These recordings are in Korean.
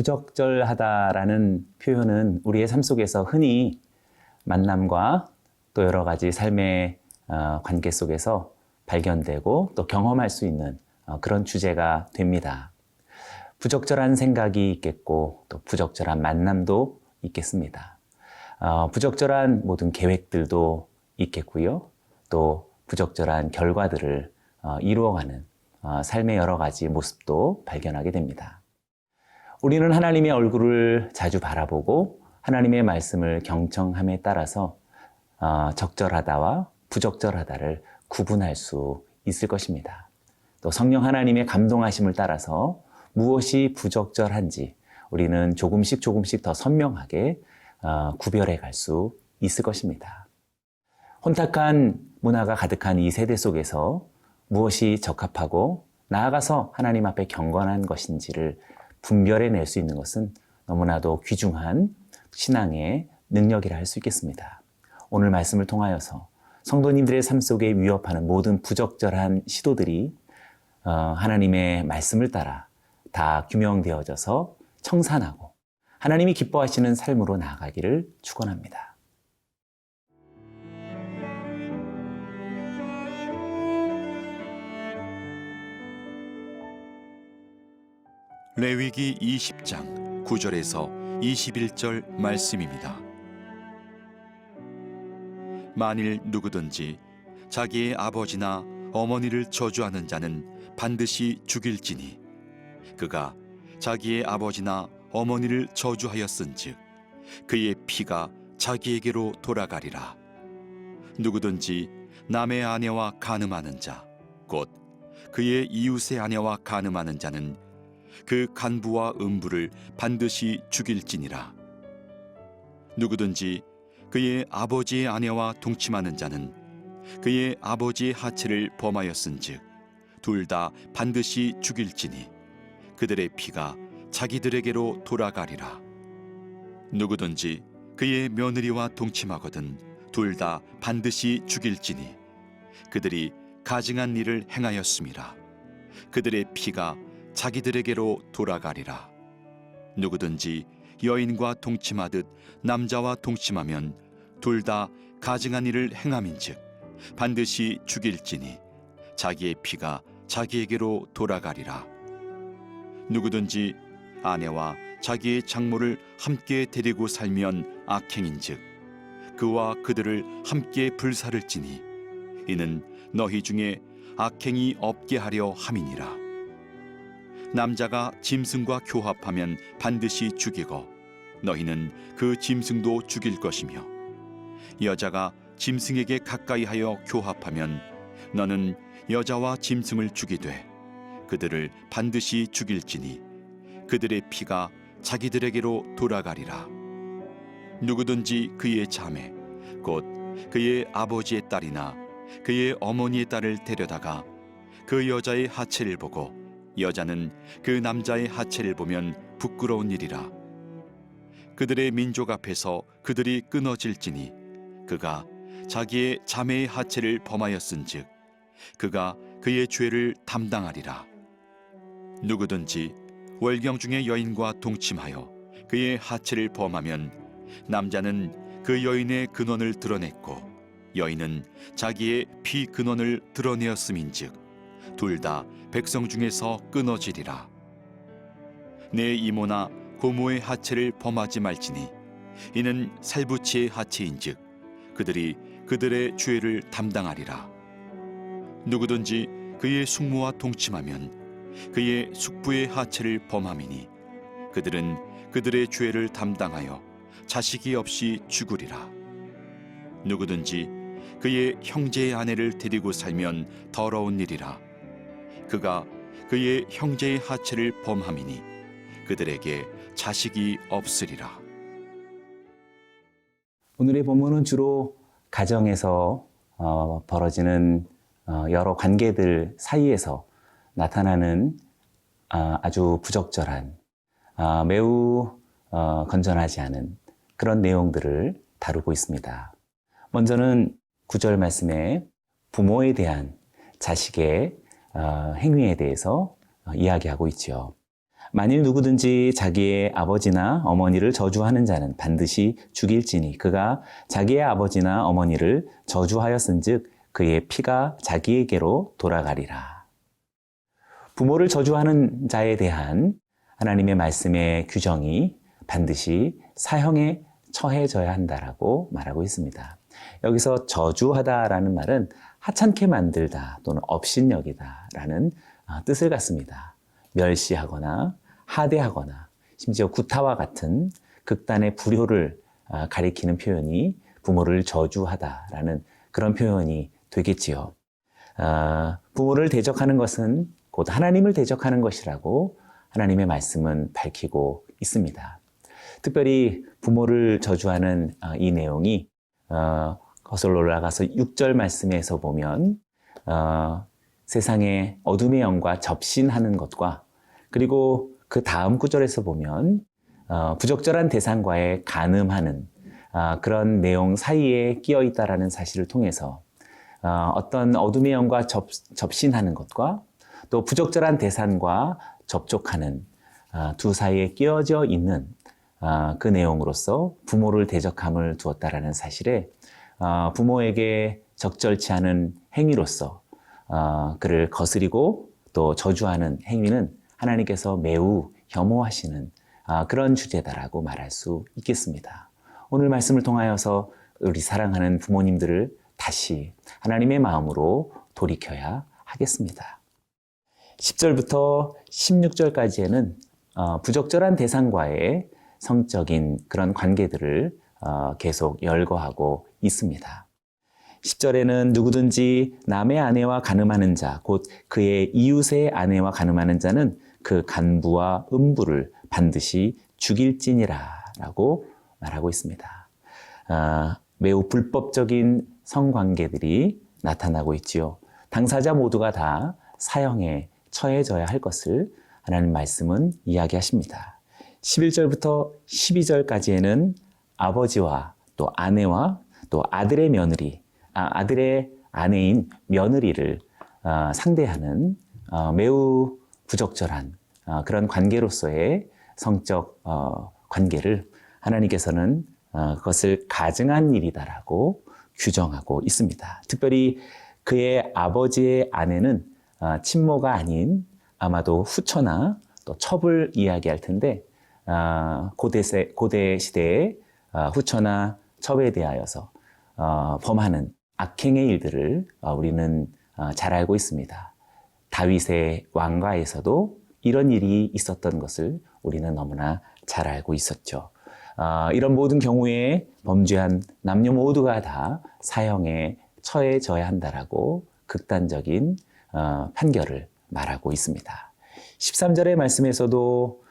부적절하다라는 표현은 우리의 삶 속에서 흔히 만남과 또 여러 가지 삶의 관계 속에서 발견되고 또 경험할 수 있는 그런 주제가 됩니다. 부적절한 생각이 있겠고 또 부적절한 만남도 있겠습니다. 부적절한 모든 계획들도 있겠고요. 또 부적절한 결과들을 이루어가는 삶의 여러 가지 모습도 발견하게 됩니다. 우리는 하나님의 얼굴을 자주 바라보고 하나님의 말씀을 경청함에 따라서 적절하다와 부적절하다를 구분할 수 있을 것입니다. 또 성령 하나님의 감동하심을 따라서 무엇이 부적절한지 우리는 조금씩 더 선명하게 구별해 갈 수 있을 것입니다. 혼탁한 문화가 가득한 이 세대 속에서 무엇이 적합하고 나아가서 하나님 앞에 경건한 것인지를 분별해낼 수 있는 것은 너무나도 귀중한 신앙의 능력이라 할 수 있겠습니다. 오늘 말씀을 통하여서 성도님들의 삶 속에 위협하는 모든 부적절한 시도들이 하나님의 말씀을 따라 다 규명되어져서 청산하고 하나님이 기뻐하시는 삶으로 나아가기를 축원합니다. 레위기 20장 9절에서 21절 말씀입니다. 만일 누구든지 자기의 아버지나 어머니를 저주하는 자는 반드시 죽일지니 그가 자기의 아버지나 어머니를 저주하였은즉 그의 피가 자기에게로 돌아가리라. 누구든지 남의 아내와 간음하는 자 곧 그의 이웃의 아내와 간음하는 자는 그 간부와 음부를 반드시 죽일지니라. 누구든지 그의 아버지의 아내와 동침하는 자는 그의 아버지의 하체를 범하였은즉 둘 다 반드시 죽일지니 그들의 피가 자기들에게로 돌아가리라. 누구든지 그의 며느리와 동침하거든 둘 다 반드시 죽일지니 그들이 가증한 일을 행하였음이라. 그들의 피가 자기들에게로 돌아가리라. 누구든지 여인과 동침하듯 남자와 동침하면 둘 다 가증한 일을 행함인즉 반드시 죽일지니 자기의 피가 자기에게로 돌아가리라. 누구든지 아내와 자기의 장모를 함께 데리고 살면 악행인즉 그와 그들을 함께 불살을지니 이는 너희 중에 악행이 없게 하려 함이니라. 남자가 짐승과 교합하면 반드시 죽이고 너희는 그 짐승도 죽일 것이며 여자가 짐승에게 가까이하여 교합하면 너는 여자와 짐승을 죽이되 그들을 반드시 죽일지니 그들의 피가 자기들에게로 돌아가리라. 누구든지 그의 자매 곧 그의 아버지의 딸이나 그의 어머니의 딸을 데려다가 그 여자의 하체를 보고 여자는 그 남자의 하체를 보면 부끄러운 일이라. 그들의 민족 앞에서 그들이 끊어질지니 그가 자기의 자매의 하체를 범하였은즉 그가 그의 죄를 담당하리라. 누구든지 월경 중에 여인과 동침하여 그의 하체를 범하면 남자는 그 여인의 근원을 드러냈고 여인은 자기의 피 근원을 드러내었음인즉 둘 다 백성 중에서 끊어지리라. 내 이모나 고모의 하체를 범하지 말지니 이는 살부치의 하체인즉 그들이 그들의 죄를 담당하리라. 누구든지 그의 숙모와 동침하면 그의 숙부의 하체를 범함이니 그들은 그들의 죄를 담당하여 자식이 없이 죽으리라. 누구든지 그의 형제의 아내를 데리고 살면 더러운 일이라. 그가 그의 형제의 하체를 범함이니 그들에게 자식이 없으리라. 오늘의 본문은 주로 가정에서 벌어지는 여러 관계들 사이에서 나타나는 아주 부적절한 매우 건전하지 않은 그런 내용들을 다루고 있습니다. 먼저는 9절 말씀에 부모에 대한 자식의 행위에 대해서 이야기하고 있죠. 만일 누구든지 자기의 아버지나 어머니를 저주하는 자는 반드시 죽일지니 그가 자기의 아버지나 어머니를 저주하였은즉 그의 피가 자기에게로 돌아가리라. 부모를 저주하는 자에 대한 하나님의 말씀의 규정이 반드시 사형에 처해져야 한다라고 말하고 있습니다. 여기서 저주하다라는 말은 하찮게 만들다 또는 업신여기다라는 뜻을 갖습니다. 멸시하거나 하대하거나 심지어 구타와 같은 극단의 불효를 가리키는 표현이 부모를 저주하다라는 그런 표현이 되겠지요. 부모를 대적하는 것은 곧 하나님을 대적하는 것이라고 하나님의 말씀은 밝히고 있습니다. 특별히 부모를 저주하는 이 내용이 거슬러 올라가서 6절 말씀에서 보면 세상의 어둠의 영과 접신하는 것과 그리고 그 다음 구절에서 보면 부적절한 대상과의 간음하는 그런 내용 사이에 끼어 있다라는 사실을 통해서 어떤 어둠의 영과 접신하는 것과 또 부적절한 대상과 접촉하는 두 사이에 끼어져 있는 그 내용으로서 부모를 대적함을 두었다라는 사실에 부모에게 적절치 않은 행위로서 그를 거스리고 또 저주하는 행위는 하나님께서 매우 혐오하시는 그런 주제다라고 말할 수 있겠습니다. 오늘 말씀을 통하여서 우리 사랑하는 부모님들을 다시 하나님의 마음으로 돌이켜야 하겠습니다. 10절부터 16절까지에는 부적절한 대상과의 성적인 그런 관계들을 계속 열거하고 있습니다. 10절에는 누구든지 남의 아내와 간음하는 자, 곧 그의 이웃의 아내와 간음하는 자는 그 간부와 음부를 반드시 죽일지니라 라고 말하고 있습니다. 매우 불법적인 성관계들이 나타나고 있지요. 당사자 모두가 다 사형에 처해져야 할 것을 하나님 말씀은 이야기하십니다. 11절부터 12절까지에는 아버지와 또 아내와 또 아들의 며느리, 아들의 아내인 며느리를 상대하는 매우 부적절한 그런 관계로서의 성적 관계를 하나님께서는 그것을 가증한 일이다라고 규정하고 있습니다. 특별히 그의 아버지의 아내는 친모가 아닌 아마도 후처나 또 첩을 이야기할 텐데 고대 시대의 후처나 첩에 대하여서 범하는 악행의 일들을 우리는 잘 알고 있습니다. 다윗의 왕가에서도 이런 일이 있었던 것을 우리는 너무나 잘 알고 있었죠. 이런 모든 경우에 범죄한 남녀 모두가 다 사형에 처해져야 한다라고 극단적인 판결을 말하고 있습니다. 13절의 말씀에서도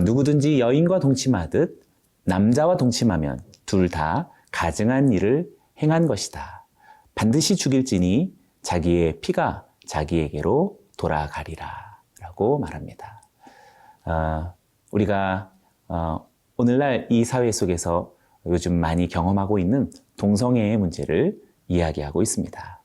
누구든지 여인과 동침하듯 남자와 동침하면 둘 다 가증한 일을 행한 것이다. 반드시 죽일지니 자기의 피가 자기에게로 돌아가리라 라고 말합니다. 우리가 오늘날 이 사회 속에서 요즘 많이 경험하고 있는 동성애의 문제를 이야기하고 있습니다.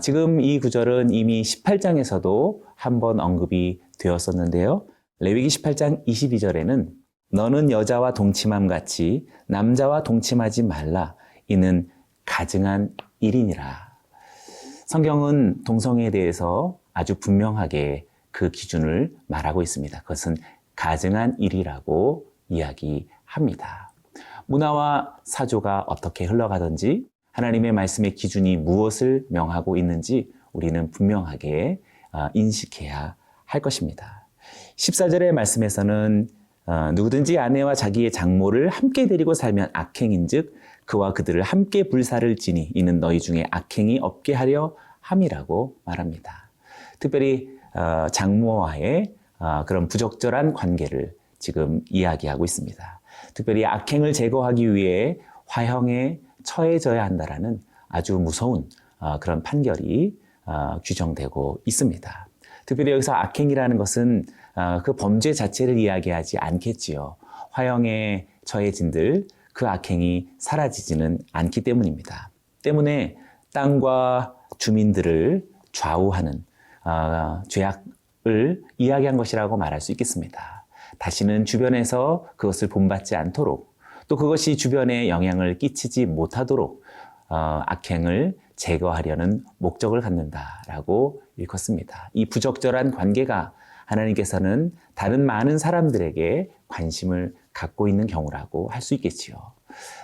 지금 이 구절은 이미 18장에서도 한번 언급이 되었었는데요. 레위기 18장 22절에는 너는 여자와 동침함 같이 남자와 동침하지 말라. 이는 가증한 일이니라. 성경은 동성애에 대해서 아주 분명하게 그 기준을 말하고 있습니다. 그것은 가증한 일이라고 이야기합니다. 문화와 사조가 어떻게 흘러가든지 하나님의 말씀의 기준이 무엇을 명하고 있는지 우리는 분명하게 인식해야 할 것입니다. 14절의 말씀에서는 누구든지 아내와 자기의 장모를 함께 데리고 살면 악행인즉 그와 그들을 함께 불사를 지니 이는 너희 중에 악행이 없게 하려 함이라고 말합니다. 특별히 장모와의 그런 부적절한 관계를 지금 이야기하고 있습니다. 특별히 악행을 제거하기 위해 화형에 처해져야 한다라는 아주 무서운 그런 판결이 규정되고 있습니다. 특별히 여기서 악행이라는 것은 그 범죄 자체를 이야기하지 않겠지요. 화형에 처해진들 그 악행이 사라지지는 않기 때문입니다. 때문에 땅과 주민들을 좌우하는 죄악을 이야기한 것이라고 말할 수 있겠습니다. 다시는 주변에서 그것을 본받지 않도록 또 그것이 주변에 영향을 끼치지 못하도록 악행을 제거하려는 목적을 갖는다라고 일컫습니다. 이 부적절한 관계가 하나님께서는 다른 많은 사람들에게 관심을 갖고 있는 경우라고 할 수 있겠지요.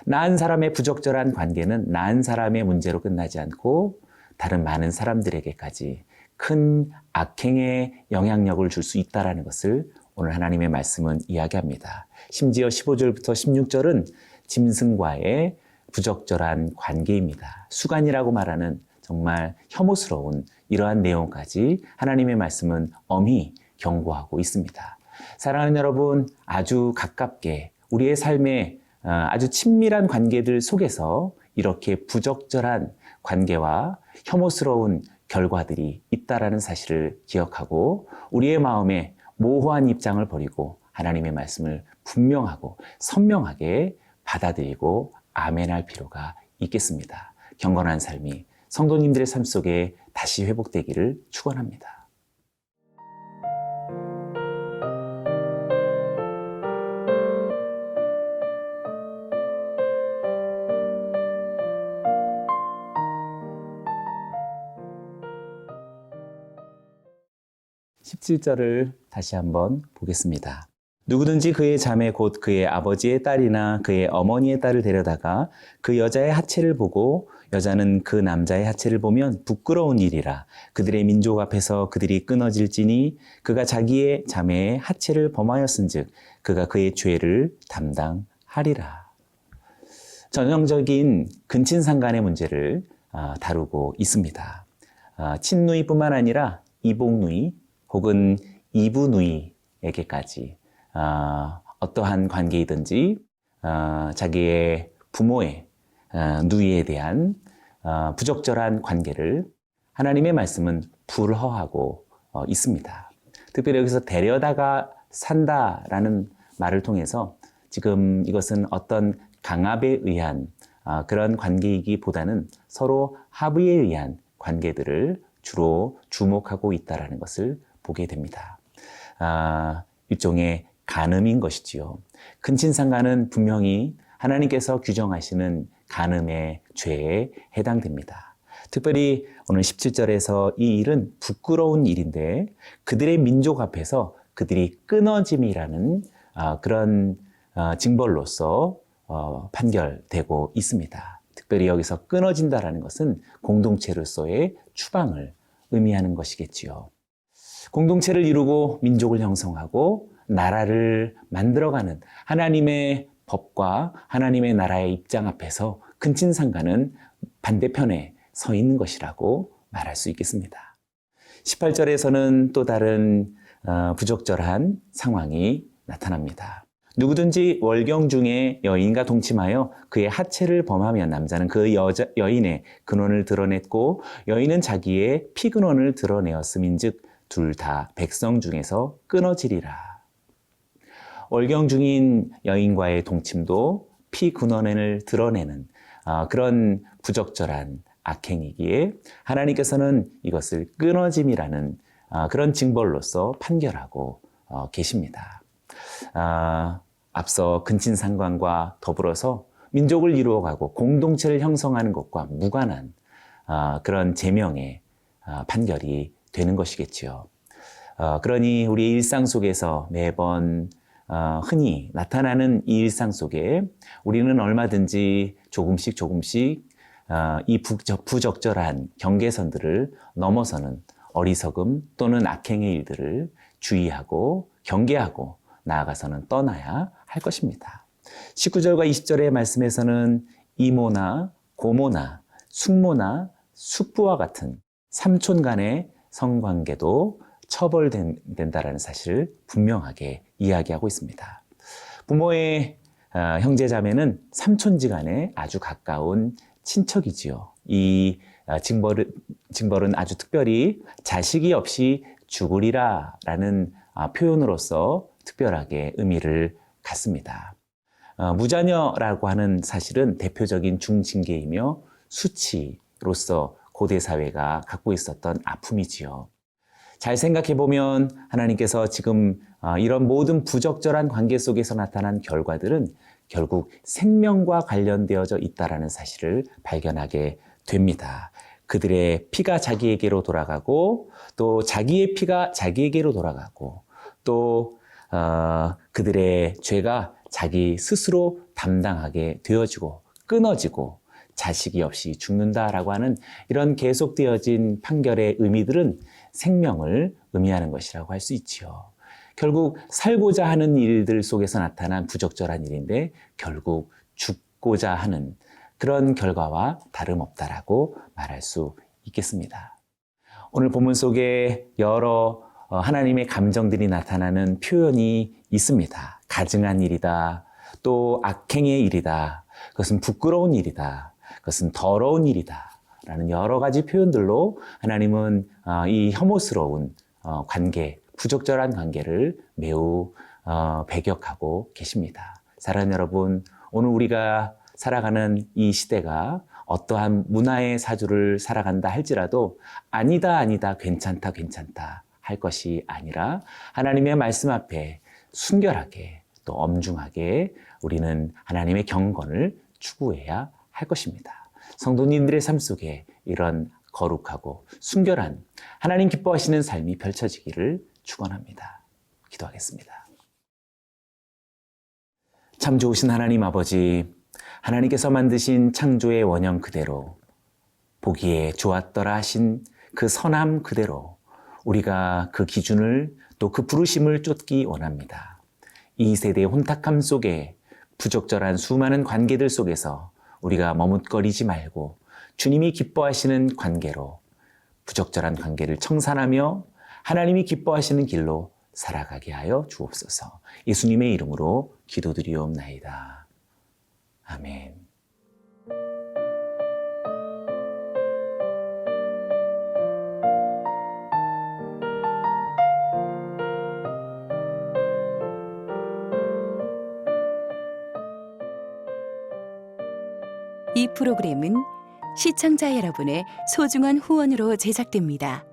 나은 사람의 부적절한 관계는 나은 사람의 문제로 끝나지 않고 다른 많은 사람들에게까지 큰 악행의 영향력을 줄 수 있다는 것을 오늘 하나님의 말씀은 이야기합니다. 심지어 15절부터 16절은 짐승과의 부적절한 관계입니다. 수간이라고 말하는 정말 혐오스러운 이러한 내용까지 하나님의 말씀은 엄히 경고하고 있습니다. 사랑하는 여러분, 아주 가깝게 우리의 삶에 아주 친밀한 관계들 속에서 이렇게 부적절한 관계와 혐오스러운 결과들이 있다라는 사실을 기억하고 우리의 마음에 모호한 입장을 버리고 하나님의 말씀을 분명하고 선명하게 받아들이고 아멘할 필요가 있겠습니다. 경건한 삶이 성도님들의 삶 속에 다시 회복되기를 축원합니다. 17절을 다시 한번 보겠습니다. 누구든지 그의 자매 곧 그의 아버지의 딸이나 그의 어머니의 딸을 데려다가 그 여자의 하체를 보고 여자는 그 남자의 하체를 보면 부끄러운 일이라. 그들의 민족 앞에서 그들이 끊어질지니 그가 자기의 자매의 하체를 범하였은즉 그가 그의 죄를 담당하리라. 전형적인 근친상간의 문제를 다루고 있습니다. 친누이뿐만 아니라 이복누이 혹은 이부누이에게까지 어떠한 관계이든지 자기의 부모의 누이에 대한 부적절한 관계를 하나님의 말씀은 불허하고 있습니다. 특별히 여기서 데려다가 산다라는 말을 통해서 지금 이것은 어떤 강압에 의한 그런 관계이기보다는 서로 합의에 의한 관계들을 주로 주목하고 있다는 것을 보게 됩니다. 일종의 간음인 것이지요. 근친상간은 분명히 하나님께서 규정하시는 간음의 죄에 해당됩니다. 특별히 오늘 17절에서 이 일은 부끄러운 일인데 그들의 민족 앞에서 그들이 끊어짐이라는 그런 징벌로서 판결되고 있습니다. 특별히 여기서 끊어진다라는 것은 공동체로서의 추방을 의미하는 것이겠지요. 공동체를 이루고 민족을 형성하고 나라를 만들어가는 하나님의 법과 하나님의 나라의 입장 앞에서 근친상간은 반대편에 서 있는 것이라고 말할 수 있겠습니다. 18절에서는 또 다른 부적절한 상황이 나타납니다. 누구든지 월경 중에 여인과 동침하여 그의 하체를 범하면 남자는 그 여인의 근원을 드러냈고 여인은 자기의 피근원을 드러내었음인즉 둘 다 백성 중에서 끊어지리라. 월경 중인 여인과의 동침도 피근원을 드러내는 그런 부적절한 악행이기에 하나님께서는 이것을 끊어짐이라는 그런 징벌로서 판결하고 계십니다. 앞서 근친상간과 더불어서 민족을 이루어가고 공동체를 형성하는 것과 무관한 그런 제명의 판결이 되는 것이겠지요. 그러니 우리의 일상 속에서 매번 흔히 나타나는 이 일상 속에 우리는 얼마든지 조금씩 이 부적절한 경계선들을 넘어서는 어리석음 또는 악행의 일들을 주의하고 경계하고 나아가서는 떠나야 할 것입니다. 19절과 20절의 말씀에서는 이모나 고모나 숙모나 숙부와 같은 삼촌 간의 성관계도 처벌된다라는 사실을 분명하게 이야기하고 있습니다. 부모의 형제자매는 삼촌지간에 아주 가까운 친척이지요. 이 징벌은 아주 특별히 자식이 없이 죽으리라라는 표현으로서 특별하게 의미를 갖습니다. 무자녀라고 하는 사실은 대표적인 중징계이며 수치로서 고대 사회가 갖고 있었던 아픔이지요. 잘 생각해 보면 하나님께서 지금 이런 모든 부적절한 관계 속에서 나타난 결과들은 결국 생명과 관련되어져 있다라는 사실을 발견하게 됩니다. 그들의 피가 자기에게로 돌아가고 또 자기의 피가 자기에게로 돌아가고 또 그들의 죄가 자기 스스로 담당하게 되어지고 끊어지고 자식이 없이 죽는다라고 하는 이런 계속되어진 판결의 의미들은 생명을 의미하는 것이라고 할 수 있지요. 결국 살고자 하는 일들 속에서 나타난 부적절한 일인데 결국 죽고자 하는 그런 결과와 다름없다라고 말할 수 있겠습니다. 오늘 본문 속에 여러 하나님의 감정들이 나타나는 표현이 있습니다. 가증한 일이다. 또 악행의 일이다. 그것은 부끄러운 일이다. 그것은 더러운 일이다. 라는 여러 가지 표현들로 하나님은 이 혐오스러운 관계, 부적절한 관계를 매우 배격하고 계십니다. 사랑하는 여러분, 오늘 우리가 살아가는 이 시대가 어떠한 문화의 사주를 살아간다 할지라도 아니다, 괜찮다 할 것이 아니라 하나님의 말씀 앞에 순결하게 또 엄중하게 우리는 하나님의 경건을 추구해야 할 것입니다. 성도님들의 삶 속에 이런 거룩하고 순결한 하나님 기뻐하시는 삶이 펼쳐지기를 축원합니다. 기도하겠습니다. 참 좋으신 하나님 아버지, 하나님께서 만드신 창조의 원형 그대로 보기에 좋았더라 하신 그 선함 그대로 우리가 그 기준을 또 그 부르심을 쫓기 원합니다. 이 세대의 혼탁함 속에 부적절한 수많은 관계들 속에서 우리가 머뭇거리지 말고 주님이 기뻐하시는 관계로 부적절한 관계를 청산하며 하나님이 기뻐하시는 길로 살아가게 하여 주옵소서. 예수님의 이름으로 기도드리옵나이다. 아멘. 이 프로그램은 시청자 여러분의 소중한 후원으로 제작됩니다.